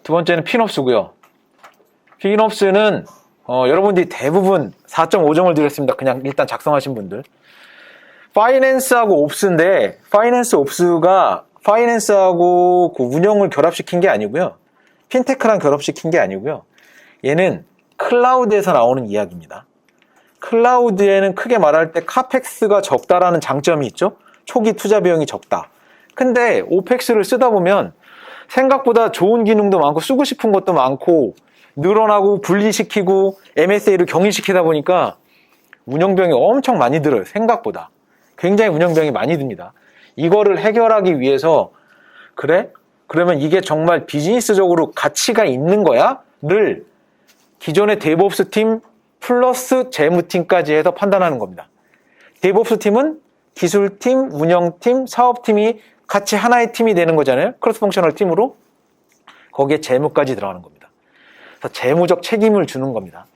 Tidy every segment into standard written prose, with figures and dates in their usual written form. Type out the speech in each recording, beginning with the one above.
두 번째는 핀옵스고요. 핀옵스는 여러분들이 대부분 4.5점을 드렸습니다. 그냥 일단 작성하신 분들. 파이낸스하고 옵스인데 파이낸스 옵스가 파이낸스하고 그 운영을 결합시킨 게 아니고요. 핀테크랑 결합시킨 게 아니고요. 얘는 클라우드에서 나오는 이야기입니다. 클라우드에는 크게 말할 때 카펙스가 적다라는 장점이 있죠. 초기 투자 비용이 적다. 근데 오펙스를 쓰다 보면 생각보다 좋은 기능도 많고 쓰고 싶은 것도 많고 늘어나고 분리시키고 MSA를 경유시키다 보니까 운영비용이 엄청 많이 들어요. 생각보다. 굉장히 운영비용이 많이 듭니다. 이거를 해결하기 위해서 그래? 그러면 이게 정말 비즈니스적으로 가치가 있는 거야? 를 기존의 데브옵스 팀 플러스 재무팀까지 해서 판단하는 겁니다. 데브옵스 팀은 기술팀, 운영팀, 사업팀이 같이 하나의 팀이 되는 거잖아요. 크로스 펑셔널 팀으로. 거기에 재무까지 들어가는 겁니다. 그래서 재무적 책임을 주는 겁니다.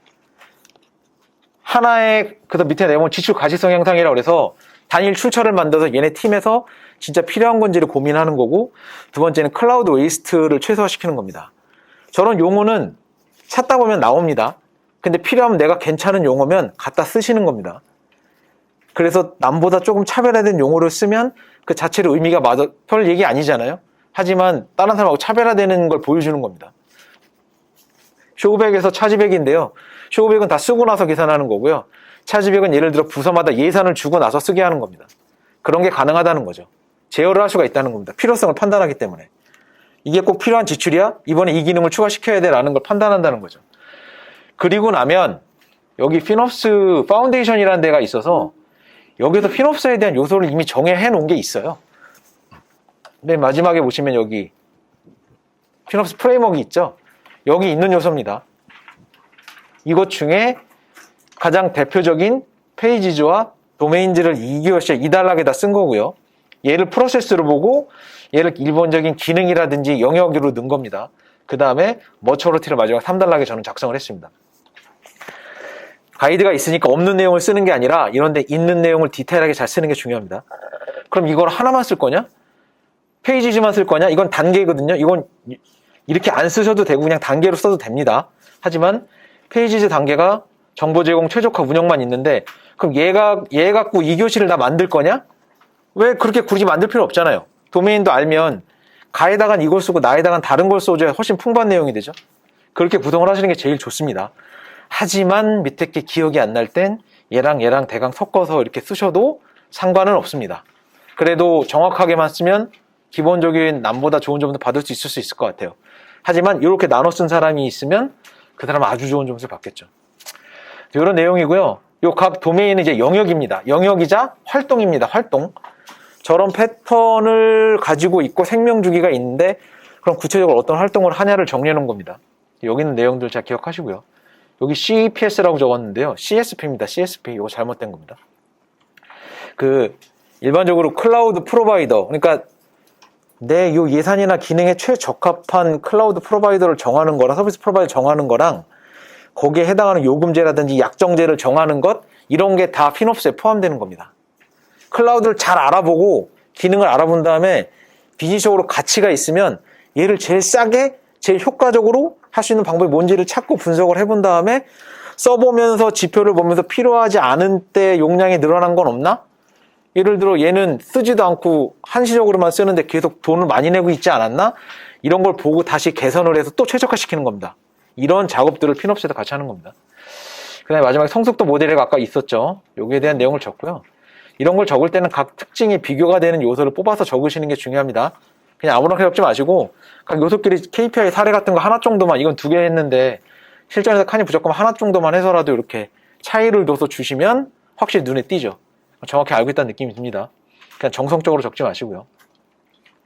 하나의, 그래서 밑에 내용은 지출 가시성 향상이라고 그래서 단일 출처를 만들어서 얘네 팀에서 진짜 필요한 건지를 고민하는 거고, 두 번째는 클라우드 웨이스트를 최소화시키는 겁니다. 저런 용어는 찾다 보면 나옵니다. 근데 필요하면 내가 괜찮은 용어면 갖다 쓰시는 겁니다. 그래서 남보다 조금 차별화된 용어를 쓰면 그 자체로 의미가 맞아, 별 얘기 아니잖아요. 하지만 다른 사람하고 차별화되는 걸 보여주는 겁니다. 쇼백에서 차지백인데요. 쇼백은 다 쓰고 나서 계산하는 거고요. 차지백은 예를 들어 부서마다 예산을 주고 나서 쓰게 하는 겁니다. 그런 게 가능하다는 거죠. 제어를 할 수가 있다는 겁니다. 필요성을 판단하기 때문에. 이게 꼭 필요한 지출이야? 이번에 이 기능을 추가시켜야 돼? 라는 걸 판단한다는 거죠. 그리고 나면 여기 핀옵스 파운데이션이라는 데가 있어서 여기서 핀옵스에 대한 요소를 이미 정해 놓은 게 있어요. 맨 마지막에 보시면 여기 핀옵스 프레임워크 있죠? 여기 있는 요소입니다. 이것 중에 가장 대표적인 페이지즈와 도메인즈를 2개월씩 2단락에다 쓴 거고요. 얘를 프로세스로 보고 얘를 일본적인 기능이라든지 영역으로 넣은 겁니다. 그 다음에 머처리티를 마지막 3단락에 저는 작성을 했습니다. 가이드가 있으니까 없는 내용을 쓰는 게 아니라 이런데 있는 내용을 디테일하게 잘 쓰는 게 중요합니다. 그럼 이걸 하나만 쓸 거냐? 페이지즈만 쓸 거냐? 이건 단계거든요. 이건 이렇게 안 쓰셔도 되고 그냥 단계로 써도 됩니다. 하지만 페이지즈 단계가 정보 제공, 최적화, 운영만 있는데 그럼 얘 갖고 2교시를 다 만들 거냐? 왜 그렇게 굳이 만들 필요 없잖아요. 도메인도 알면 가에다간 이걸 쓰고 나에다간 다른 걸 써줘야 훨씬 풍부한 내용이 되죠. 그렇게 구성을 하시는 게 제일 좋습니다. 하지만 밑에 게 기억이 안 날 땐 얘랑 대강 섞어서 이렇게 쓰셔도 상관은 없습니다. 그래도 정확하게만 쓰면 기본적인 남보다 좋은 점도 받을 수 있을 것 같아요. 하지만 이렇게 나눠 쓴 사람이 있으면 그 사람은 아주 좋은 점수를 받겠죠. 이런 내용이고요. 요 각 도메인은 이제 영역입니다. 영역이자 활동입니다. 활동. 저런 패턴을 가지고 있고 생명주기가 있는데 그럼 구체적으로 어떤 활동을 하냐를 정리해 놓은 겁니다. 여기 있는 내용들 잘 기억하시고요. 여기 CPS라고 적었는데요. CSP입니다. CSP. 이거 잘못된 겁니다. 일반적으로 클라우드 프로바이더. 그러니까 내 요 예산이나 기능에 최적합한 클라우드 프로바이더를 정하는 거랑 서비스 프로바이더 정하는 거랑 거기에 해당하는 요금제라든지 약정제를 정하는 것, 이런 게 다 핀옵스에 포함되는 겁니다. 클라우드를 잘 알아보고 기능을 알아본 다음에 비즈니스적으로 가치가 있으면 얘를 제일 싸게, 제일 효과적으로 할 수 있는 방법이 뭔지를 찾고 분석을 해본 다음에 써보면서 지표를 보면서 필요하지 않은 때 용량이 늘어난 건 없나? 예를 들어 얘는 쓰지도 않고 한시적으로만 쓰는데 계속 돈을 많이 내고 있지 않았나? 이런 걸 보고 다시 개선을 해서 또 최적화시키는 겁니다. 이런 작업들을 핀옵스에서 같이 하는 겁니다. 그 다음에 마지막에 성숙도 모델이 아까 있었죠. 여기에 대한 내용을 적고요. 이런 걸 적을 때는 각 특징이 비교가 되는 요소를 뽑아서 적으시는 게 중요합니다. 그냥 아무렇게 적지 마시고 각 요소끼리 KPI 사례 같은 거 하나 정도만, 이건 2개 했는데 실전에서 칸이 부족하면 하나 정도만 해서라도 이렇게 차이를 둬서 주시면 확실히 눈에 띄죠. 정확히 알고 있다는 느낌이 듭니다. 그냥 정성적으로 적지 마시고요.